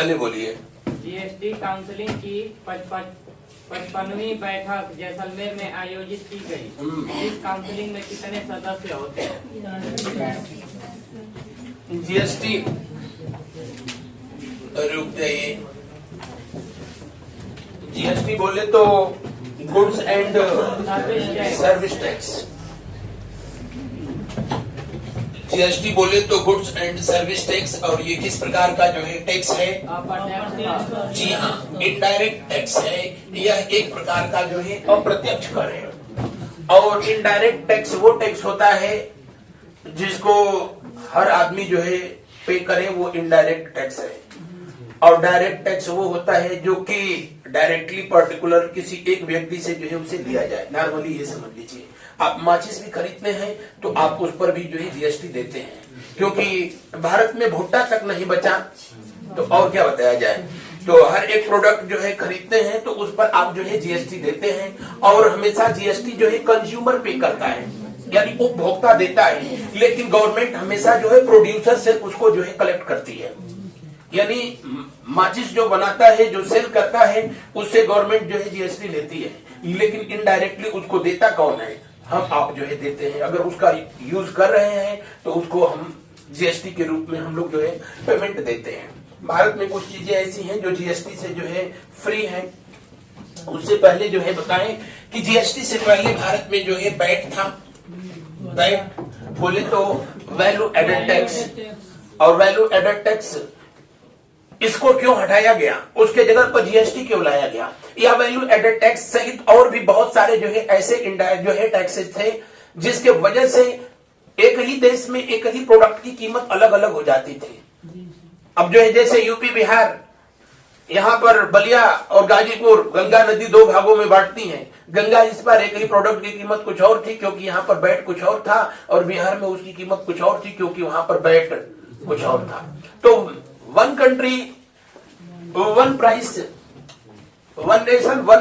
पहले बोलिए। GST counselling की 55वीं बैठक जैसलमेर में आयोजित की गई। इस काउंसिलिंग में कितने सदस्य होते हैं? जीएसटी रुक जाइए। जीएसटी बोले तो goods and service tax. GST बोले तो गुड्स एंड सर्विस टैक्स, और ये किस प्रकार का जो है टैक्स है? जी हाँ, इनडायरेक्ट टैक्स है। यह एक प्रकार का जो है अप्रत्यक्ष कर है। और इनडायरेक्ट टैक्स वो टैक्स होता है जिसको हर आदमी जो है पे करे, वो इनडायरेक्ट टैक्स है। और डायरेक्ट टैक्स वो होता है जो कि डायरेक्टली पर्टिकुलर किसी एक व्यक्ति से जो है उसे लिया जाए। नॉर्मली ये समझ लीजिए, आप माचिस भी खरीदते हैं तो आप उस पर भी जो है जीएसटी देते हैं, क्योंकि भारत में भुट्टा तक नहीं बचा तो और क्या बताया जाए। तो हर एक प्रोडक्ट जो है खरीदते हैं तो उस पर आप जो है जीएसटी देते हैं। और हमेशा जीएसटी जो है कंज्यूमर पे करता है, यानी उपभोक्ता देता है, लेकिन गवर्नमेंट हमेशा जो है प्रोड्यूसर से उसको जो है कलेक्ट करती है। यानी माचिस जो बनाता है, जो सेल करता है, उससे गवर्नमेंट जो है जीएसटी लेती है, लेकिन इनडायरेक्टली उसको देता कौन है? हम आप जो है देते हैं। अगर उसका यूज कर रहे हैं तो उसको हम जीएसटी के रूप में हम लोग जो है पेमेंट देते हैं। भारत में कुछ चीजें ऐसी हैं जो जीएसटी से जो है फ्री हैं। उससे पहले जो है बताएं कि जीएसटी से पहले भारत में जो है वैट था। वैट बोले तो वैल्यू एडेड टैक्स। और वैल्यू एडेड टैक्स इसको क्यों हटाया गया, उसके जगह पर जीएसटी क्यों लाया गया? या वैल्यू एडेड टैक्स सहित और भी बहुत सारे जो है ऐसे इनडायरेक्ट जो है टैक्सेस थे जिसके वजह से एक ही देश में एक ही प्रोडक्ट की कीमत अलग अलग हो जाती थी। अब जो है जैसे यूपी बिहार, यहाँ पर बलिया और गाजीपुर गंगा नदी दो भागों में बांटती हैं। गंगा इस पर एक ही प्रोडक्ट की कीमत कुछ और थी क्योंकि यहाँ पर वैट कुछ और था, और बिहार में उसकी कीमत कुछ और थी क्योंकि वहां पर वैट कुछ और था। तो one country one price, one nation one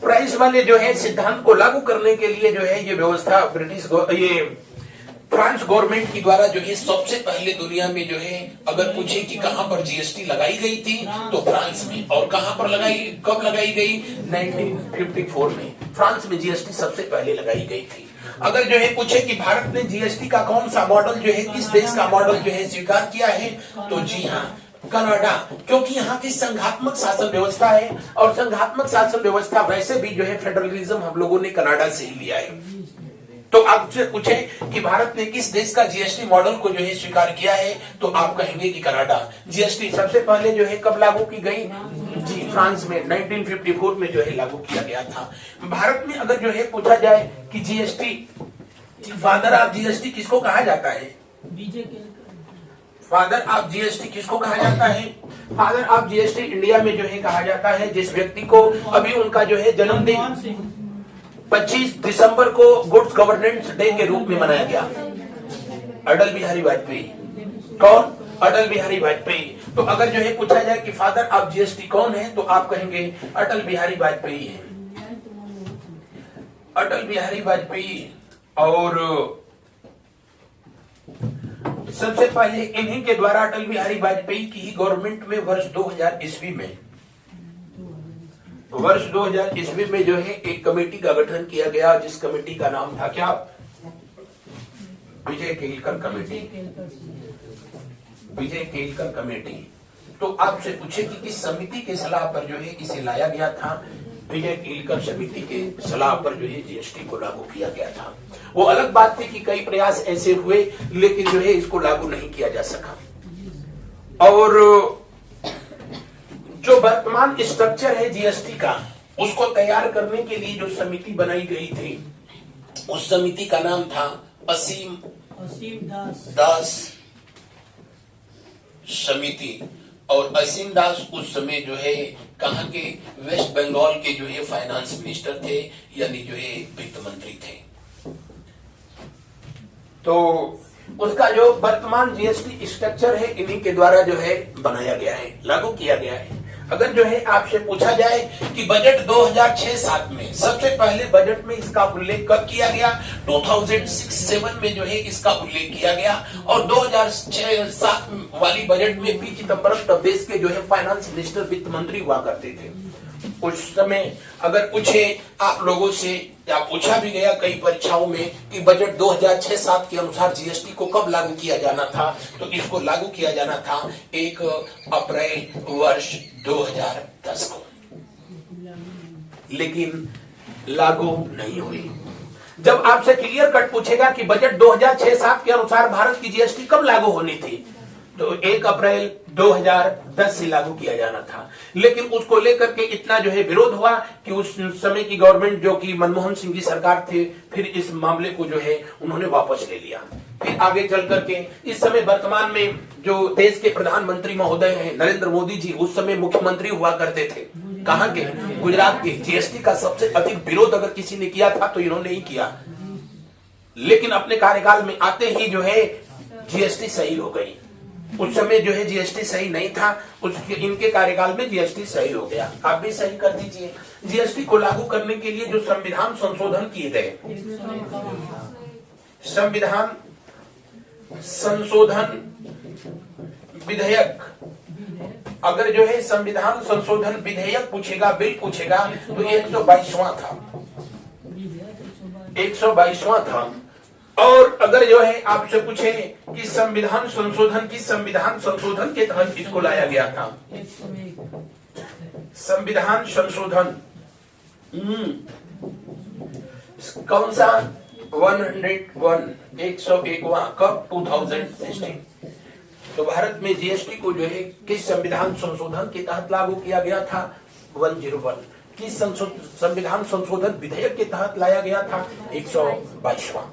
price वाले जो है सिद्धांत को लागू करने के लिए जो है ये व्यवस्था ये फ्रांस गवर्नमेंट की द्वारा जो है सबसे पहले दुनिया में जो है, अगर पूछे कि कहां पर जीएसटी लगाई गई थी तो फ्रांस में। और कहां पर लगाई, कब लगाई गई? 1954 में फ्रांस में जीएसटी सबसे पहले लगाई गई थी। अगर जो है पूछे कि भारत ने जीएसटी का कौन सा मॉडल जो है, किस देश का मॉडल जो है स्वीकार किया है, तो जी हाँ, कनाडा। क्योंकि यहाँ की संघात्मक शासन व्यवस्था है, और संघात्मक शासन व्यवस्था वैसे भी जो है फेडरलिज्म हम लोगों ने कनाडा से ही लिया है। तो आपसे पूछे कि भारत ने किस देश का जीएसटी मॉडल को जो है स्वीकार किया है, तो आप कहेंगे कि कनाडा। जीएसटी सबसे पहले जो है कब लागू की गई? जी, फ्रांस में 1954 में जो है लागू किया गया था। भारत में अगर जो है पूछा जाए कि जीएसटी, फादर ऑफ जीएसटी किसको कहा जाता है? फादर ऑफ जीएसटी किसको कहा जाता है? फादर ऑफ जीएसटी इंडिया में जो है कहा जाता है जिस व्यक्ति को अभी उनका जो है जन्मदिन 25 दिसंबर को गुड्स गवर्नेंस डे के रूप में मनाया गया। अटल बिहारी वाजपेयी। कौन? अटल बिहारी वाजपेयी। तो अगर जो है पूछा जाए कि फादर ऑफ जीएसटी कौन है, तो आप कहेंगे अटल बिहारी वाजपेयी है। अटल बिहारी वाजपेयी। और सबसे पहले इन्हीं के द्वारा अटल बिहारी वाजपेयी की ही गवर्नमेंट में वर्ष 2000 ईस्वी में जो है एक कमेटी का गठन किया गया, जिस कमेटी का नाम था क्या? विजय केलकर कमेटी। विजय केलकर कमेटी। तो आपसे पूछे कि किस समिति के सलाह पर जो है इसे लाया गया था? विजय केलकर समिति के सलाह पर जो है जीएसटी को लागू किया गया था। वो अलग बात थी कि कई प्रयास ऐसे हुए, लेकिन जो है इसको लागू नहीं किया जा सका। और जो वर्तमान स्ट्रक्चर है जीएसटी का, उसको तैयार करने के लिए जो समिति बनाई गई थी, उस समिति का नाम था असीम दास समिति। और असीम दास उस समय जो है कहां के? वेस्ट बंगाल के जो है फाइनेंस मिनिस्टर थे, यानी जो है वित्त मंत्री थे। तो उसका जो वर्तमान जीएसटी स्ट्रक्चर है इन्हीं के द्वारा जो है बनाया गया है, लागू किया गया है। अगर जो है आपसे पूछा जाए कि बजट 2006-07 में सबसे पहले बजट में इसका उल्लेख कब किया गया, 2006-07 में जो है इसका उल्लेख किया गया। और 2006-07 वाली बजट में पी चिदम्बरम तब देश के जो है फाइनेंस मिनिस्टर, वित्त मंत्री हुआ करते थे। उस समय अगर पूछे आप लोगों से, या पूछा भी गया कई परीक्षाओं में कि बजट 2006-07 के अनुसार जीएसटी को कब लागू किया जाना था, तो इसको लागू किया जाना था 1 अप्रैल वर्ष 2010 को, लेकिन लागू नहीं हुई। जब आपसे क्लियर कट पूछेगा कि बजट 2006-07 के अनुसार भारत की जीएसटी कब लागू होनी थी, तो 1 अप्रैल 2010 से लागू किया जाना था। लेकिन उसको लेकर के इतना जो है विरोध हुआ कि उस समय की गवर्नमेंट, जो कि मनमोहन सिंह की सरकार थी, फिर इस मामले को जो है उन्होंने वापस ले लिया। फिर आगे चल करके इस समय वर्तमान में जो देश के प्रधानमंत्री महोदय हैं नरेंद्र मोदी जी, उस समय मुख्यमंत्री हुआ करते थे। कहां के? गुजरात के। जीएसटी का सबसे अधिक विरोध अगर किसी ने किया था तो इन्होंने ही किया, लेकिन अपने कार्यकाल में आते ही जो है जीएसटी सही हो गई। उस समय जो है जीएसटी सही नहीं था, उसके इनके कार्यकाल में जीएसटी सही हो गया। आप भी सही कर दीजिए। जीएसटी को लागू करने के लिए जो संविधान संशोधन किए गए, संविधान संशोधन विधेयक, अगर जो है संविधान संशोधन विधेयक पूछेगा, बिल पूछेगा, तो 122वां था, 122वां था। और अगर जो है आपसे पूछे कि संविधान संशोधन के तहत इसको लाया गया था, संविधान संशोधन कौन सा? 101वां, कब? 2016। तो भारत में जीएसटी को जो है किस संविधान संशोधन के तहत लागू किया गया था? 101। किस संविधान संशोधन विधेयक के तहत लाया गया था? 122वां।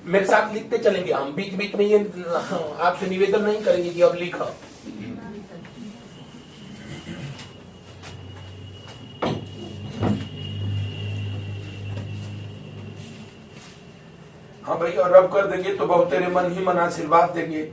मेरे साथ लिखते चलेंगे हम, बीच बीच में ये आपसे निवेदन नहीं करेंगे कि अब लिखो। हाँ भाई, और रब कर देंगे तो बहुत तेरे मन ही मन आशीर्वाद देंगे।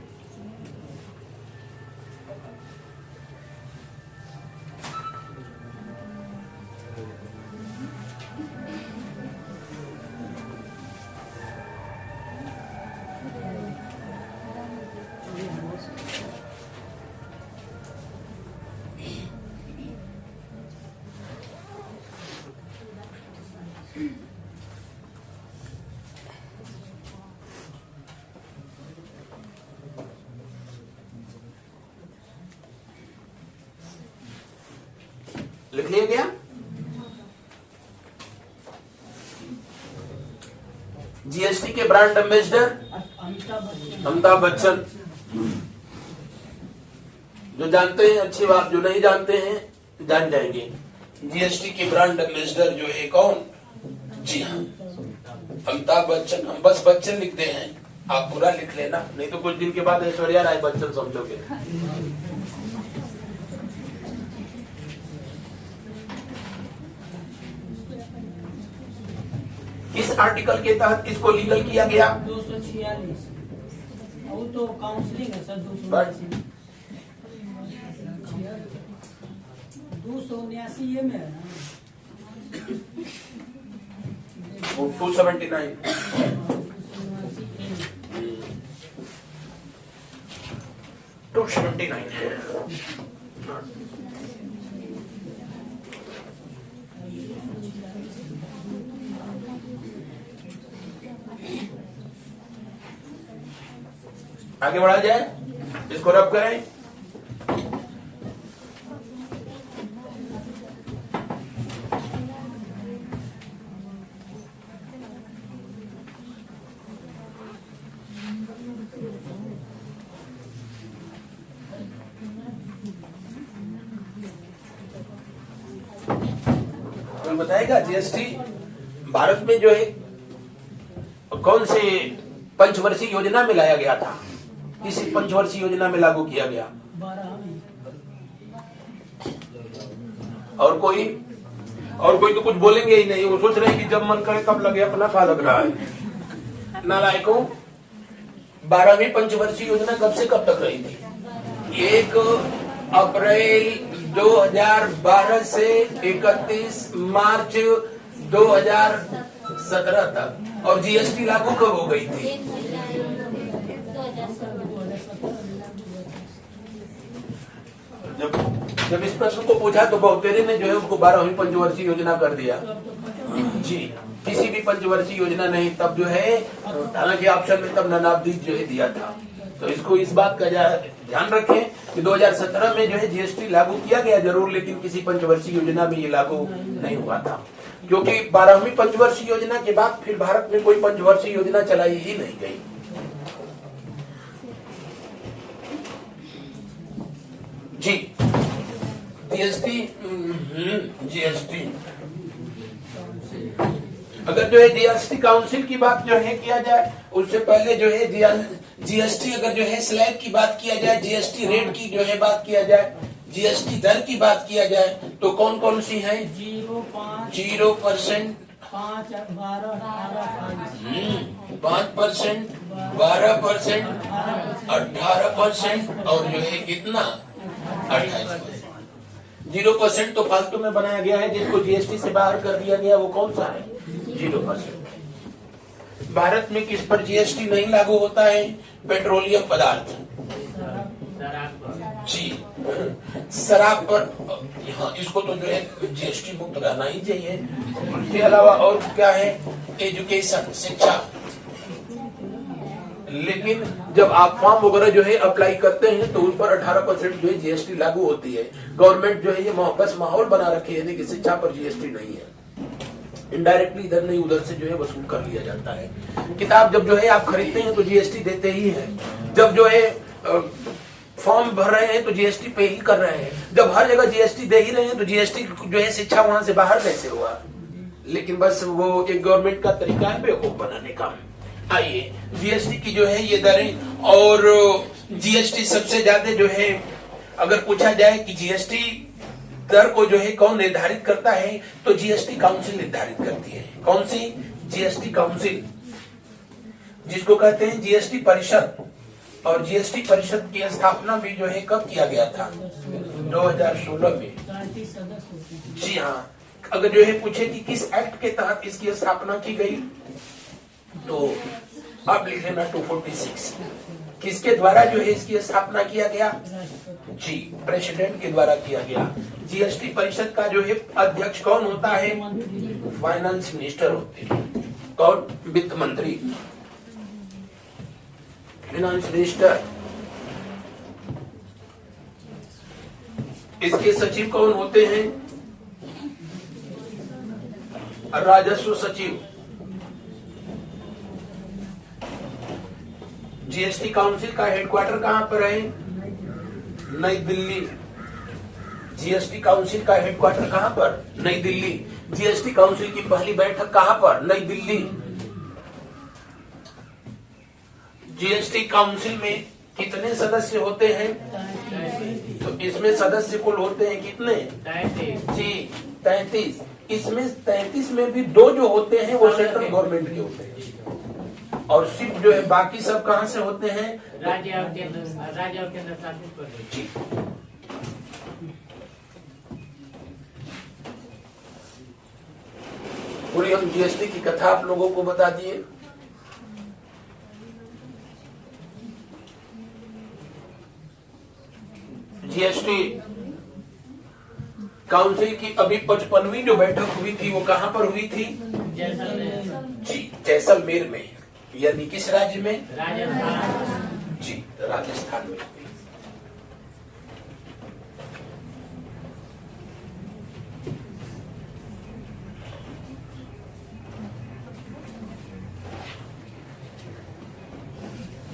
लिख लिया गया? जीएसटी के ब्रांड एम्बेसडर अमिताभ बच्चन। जो जानते हैं अच्छी बात, जो नहीं जानते हैं जान जाएंगे। जीएसटी के ब्रांड एम्बेसडर जो है कौन? जी हाँ, अमिताभ बच्चन। हम बस बच्चन लिखते हैं, आप पूरा लिख लेना, नहीं तो कुछ दिन के बाद ऐश्वर्या राय बच्चन समझोगे। इस आर्टिकल के तहत इसको लीगल किया गया। 246 वो तो काउंसलिंग है सर। 279 ये में है ना, 279 आगे बढ़ा जाए, इसको रब करें। कोई बताएगा जीएसटी भारत में जो है कौन से पंचवर्षीय योजना में लाया गया था? किसी पंचवर्षीय योजना में लागू किया गया? 12 में। और कोई तो कुछ बोलेंगे ही नहीं। वो सोच रहे हैं कि जब मन करे तब लगे, अपना खा लग रहा है। नालायकों, 12वीं पंचवर्षीय योजना कब से कब तक रही थी? 1 अप्रैल 2012 से 31 मार्च 2017 तक। और जीएसटी लागू कब हो गई थी? जब इस प्रश्न को पूछा तो बहुतेरे ने जो है उसको 12वीं पंचवर्षीय योजना कर दिया। जी, किसी भी पंचवर्षीय योजना नहीं, तब जो है हालांकि ऑप्शन में तब नानावधि जो है दिया था। तो इसको इस बात का ध्यान रखें कि 2017 में जो है जीएसटी लागू किया गया जरूर, लेकिन किसी पंचवर्षीय योजना में ये लागू नहीं हुआ था, क्योंकि 12वीं पंचवर्षीय योजना के बाद फिर भारत में कोई पंचवर्षीय योजना चलाई ही नहीं गई। जी, जीएसटी अगर जो है जीएसटी काउंसिल की बात जो है किया जाए, उससे पहले जो है जीएसटी अगर जो है स्लैब की बात किया जाए, जीएसटी रेट की जो है बात किया जाए, जीएसटी दर की बात किया जाए, तो कौन कौन सी है? 0%, 5%, 12%, 18% और जो है कितना 28%। 0% तो फालतू में बनाया गया है, जिसको जीएसटी से बाहर कर दिया गया, वो कौन सा है? 0%। भारत में किस पर जीएसटी नहीं लागू होता है? पेट्रोलियम पदार्थ, जी, शराब पर। हाँ, इसको तो जो है जीएसटी मुक्त रहना ही चाहिए। इसके अलावा और क्या है? एजुकेशन, शिक्षा। लेकिन जब आप फॉर्म वगैरह जो है अप्लाई करते हैं तो उस पर 18% जो है जीएसटी लागू होती है। गवर्नमेंट जो है ये बस माहौल बना रखी है कि शिक्षा पर जीएसटी नहीं है, इनडायरेक्टली इधर नहीं उधर से जो है वसूल कर लिया जाता है। किताब जब जो है आप खरीदते हैं तो जीएसटी देते ही हैं, जब जो है फॉर्म भर रहे हैं तो जीएसटी पे ही कर रहे हैं, जब हर जगह जीएसटी दे ही रहे हैं तो जीएसटी जो है शिक्षा वहां से बाहर कैसे हुआ? लेकिन बस वो एक गवर्नमेंट का तरीका है बेवकूफ बनाने का। आइए, जीएसटी की जो है ये दरें, और जीएसटी सबसे ज्यादा जो है अगर पूछा जाए कि जीएसटी दर को जो है कौन निर्धारित करता है, तो जीएसटी काउंसिल निर्धारित करती है। कौन सी? जीएसटी काउंसिल, जिसको कहते हैं जीएसटी परिषद। और जीएसटी परिषद की स्थापना भी जो है कब किया गया था? 2016 में। जी हाँ, अगर जो है पूछे कि किस एक्ट के तहत इसकी स्थापना की गई, तो अब लिख लेना 246। किसके द्वारा जो है इसकी स्थापना किया गया? जी, प्रेसिडेंट के द्वारा किया गया। जीएसटी परिषद का जो है अध्यक्ष कौन होता है? फाइनेंस मिनिस्टर होते हैं। कौन? वित्त मंत्री, फाइनेंस मिनिस्टर। इसके सचिव कौन होते हैं? राजस्व सचिव। जीएसटी काउंसिल का हेडक्वार्टर कहां पर है? नई दिल्ली। जीएसटी काउंसिल का हेडक्वार्टर कहां पर? नई दिल्ली। जीएसटी काउंसिल की पहली बैठक कहां पर? नई दिल्ली। जीएसटी काउंसिल में कितने सदस्य होते हैं? तो इसमें सदस्य कुल होते हैं कितने? 33। जी, 33। इसमें 33 में भी 2 जो होते हैं वो सेंट्रल गवर्नमेंट के होते हैं, और सिर्फ जो है बाकी सब कहां से होते हैं? राज्य और केंद्र शासित प्रदेश। जी, पूरी हम जीएसटी की कथा आप लोगों को बता दिए। जीएसटी काउंसिल की अभी 55वीं जो बैठक हुई थी वो कहां पर हुई थी? जी, जैसलमेर में। यानी किस राज्य में? राजस्थान। जी, राजस्थान में।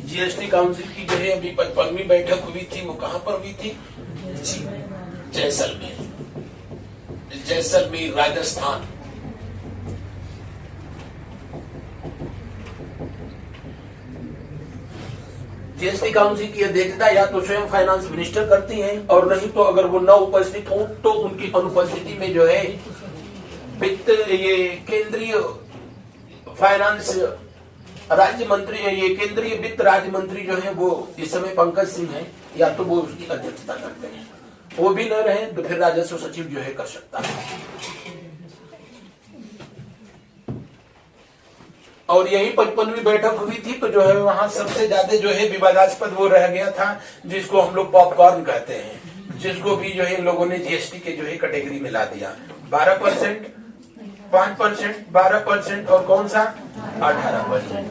जीएसटी काउंसिल की जो है अभी 55वीं बैठक हुई थी, वो कहां पर हुई थी? जी, जैसलमेर। जैसलमेर, राजस्थान। जीएसटी काउंसिल की अध्यक्षता या तो स्वयं फाइनेंस मिनिस्टर करती हैं, और नहीं तो अगर वो न उपस्थित हो तो उनकी अनुपस्थिति में जो है वित्त, ये केंद्रीय फाइनेंस राज्य मंत्री, ये केंद्रीय वित्त राज्य मंत्री जो है वो इस समय पंकज सिंह है, या तो वो उसकी अध्यक्षता करते हैं। वो भी न रहे तो फिर राजस्व सचिव जो है कर सकता है। और यही 55वीं बैठक हुई थी तो जो है वहां सबसे ज्यादा जो है विवादास्पद वो रह गया था जिसको हम लोग पॉपकॉर्न कहते हैं, जिसको भी जो है लोगों ने जीएसटी के जो है कैटेगरी में ला दिया। 12%, 5%, 12% और कौन सा 18%।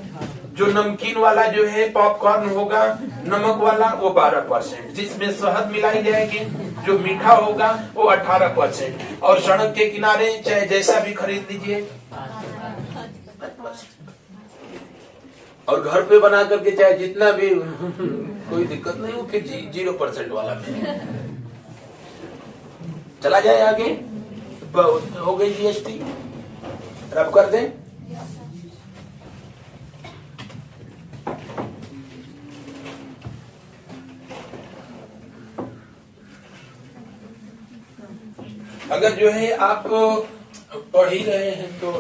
जो नमकीन वाला जो है पॉपकॉर्न होगा, नमक वाला वो 12%, जिसमें शहद मिलाई जाएगी, जो मीठा होगा वो 18%, और सड़क के किनारे चाहे जैसा भी खरीद लीजिए 5%, और घर पे बना करके चाहे जितना भी कोई दिक्कत नहीं हो, फिर 0% वाला में चला जाए आगे। हो गई जीएसटी, रब कर दें। अगर जो है आप पढ़ ही रहे हैं तो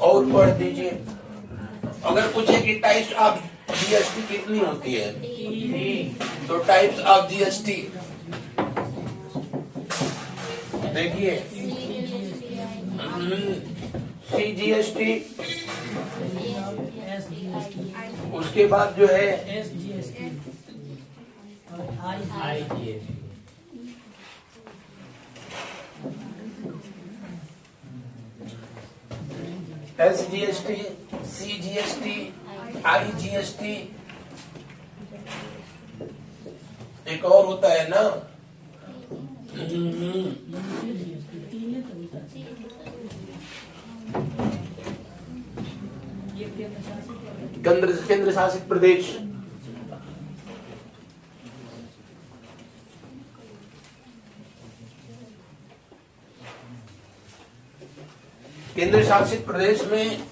और पढ़ दीजिए। अगर पूछे कि टाइप्स ऑफ जीएसटी कितनी होती है, तो टाइप्स ऑफ जीएसटी देखिए, सीजीएसटी, उसके बाद जो है एसजीएसटी और आईजीएसटी। एसजीएसटी, सीजीएसटी, आईजीएसटी, एक और होता है ना, केंद्र शासित प्रदेश, केंद्र शासित प्रदेश में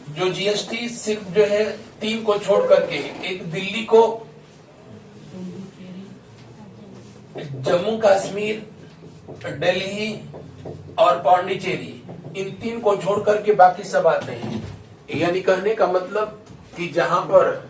जो जीएसटी सिर्फ जो है 3 को छोड़ करके, एक दिल्ली को, जम्मू कश्मीर, दिल्ली और पांडिचेरी, इन 3 को छोड़ करके बाकी सब आते हैं। यानी कहने का मतलब कि जहां पर,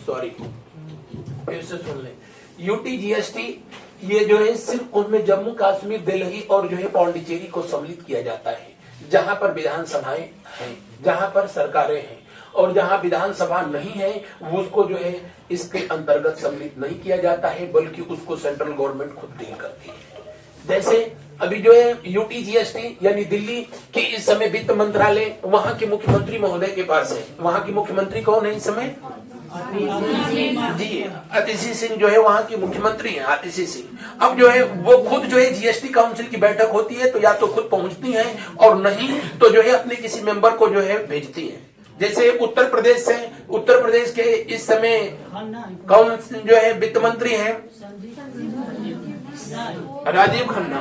सॉरी फिर से सुन लें, यूटी जीएसटी ये जो है सिर्फ उनमें जम्मू कश्मीर, दिल्ली और जो है पांडिचेरी को सम्मिलित किया जाता है, जहां पर विधानसभाएं हैं, जहां पर सरकारें हैं, और जहां विधानसभा नहीं है उसको जो है इसके अंतर्गत सम्मिलित नहीं किया जाता है, बल्कि उसको सेंट्रल गवर्नमेंट खुद डील करती है। जैसे अभी जो है यूटी जीएसटी यानी दिल्ली के इस समय वित्त मंत्रालय वहां के मुख्यमंत्री महोदय के पास है। वहां की मुख्यमंत्री कौन है इस समय? जी, आतिशी सिंह जो है वहां की मुख्यमंत्री हैं, आतिशी सिंह। अब जो है वो खुद जो है जीएसटी काउंसिल की बैठक होती है तो या तो खुद पहुंचती हैं और नहीं तो जो है अपने किसी मेंबर को जो है भेजती हैं। जैसे उत्तर प्रदेश से, उत्तर प्रदेश के इस समय कौन जो है वित्त मंत्री हैं? राजीव खन्ना।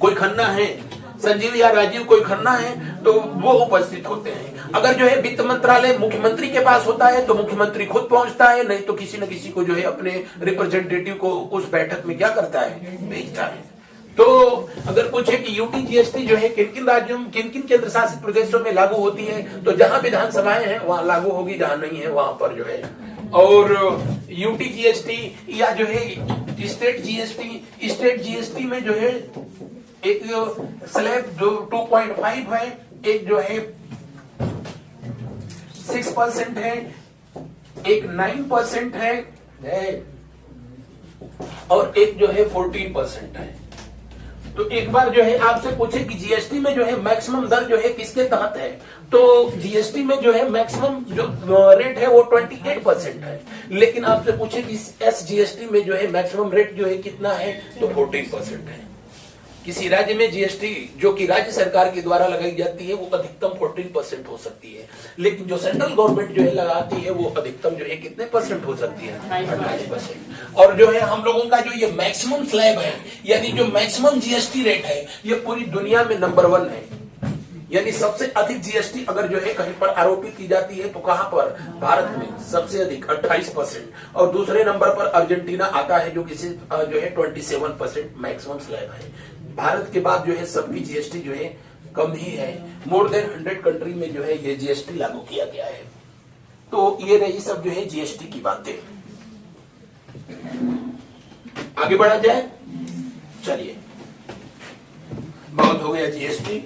कोई खन्ना है, संजीव या राजीव कोई खन्ना है, तो वो उपस्थित होते हैं। अगर जो है वित्त मंत्रालय मुख्यमंत्री के पास होता है तो मुख्यमंत्री खुद पहुंचता है, नहीं तो किसी न किसी को जो है अपने रिप्रेजेंटेटिव को उस बैठक में क्या करता है? भेजता है। तो अगर पूछे कि यूटी जीएसटी जो है किन किन राज्यों, किन किन केंद्र शासित प्रदेशों में लागू होती है, तो जहां विधानसभाएं हैं वहां लागू होगी, जहां नहीं है वहां पर जो है। और यूटी जीएसटी या जो है स्टेट जीएसटी, स्टेट जीएसटी में जो है एक स्लैब जो 2.5 है, एक जो है 6% है, एक 9% है और एक जो है 14% है। तो एक बार जो है आपसे पूछे कि जीएसटी में जो है मैक्सिमम दर जो है किसके तहत है, तो जीएसटी में जो है मैक्सिमम जो रेट है वो 28% है। लेकिन आपसे पूछे कि एसजीएसटी में जो है मैक्सिमम रेट जो है कितना है, तो 14% है। किसी राज्य में जीएसटी जो कि राज्य सरकार के द्वारा लगाई जाती है वो अधिकतम 14% हो सकती है, लेकिन जो सेंट्रल गवर्नमेंट जो है लगाती है वो अधिकतम जो है कितने परसेंट हो सकती है? 28%। और जो है हम लोगों का जो ये मैक्सिमम स्लैब है, यानी जो मैक्सिमम जीएसटी रेट है, ये पूरी दुनिया में नंबर 1 है। यानी सबसे अधिक जीएसटी अगर जो है कहीं पर आरोपित की जाती है तो कहां पर? भारत में सबसे अधिक 28%, और दूसरे नंबर पर अर्जेंटीना आता है जो किसी जो है 27% मैक्सिमम स्लैब है। भारत के बाद जो है सबकी जीएसटी जो है कम ही है। मोर देन 100 कंट्री में जो है ये जीएसटी लागू किया गया है। तो ये रही सब जो है जीएसटी की बातें। आगे बढ़ा जाए। चलिए, बहुत हो गया जीएसटी।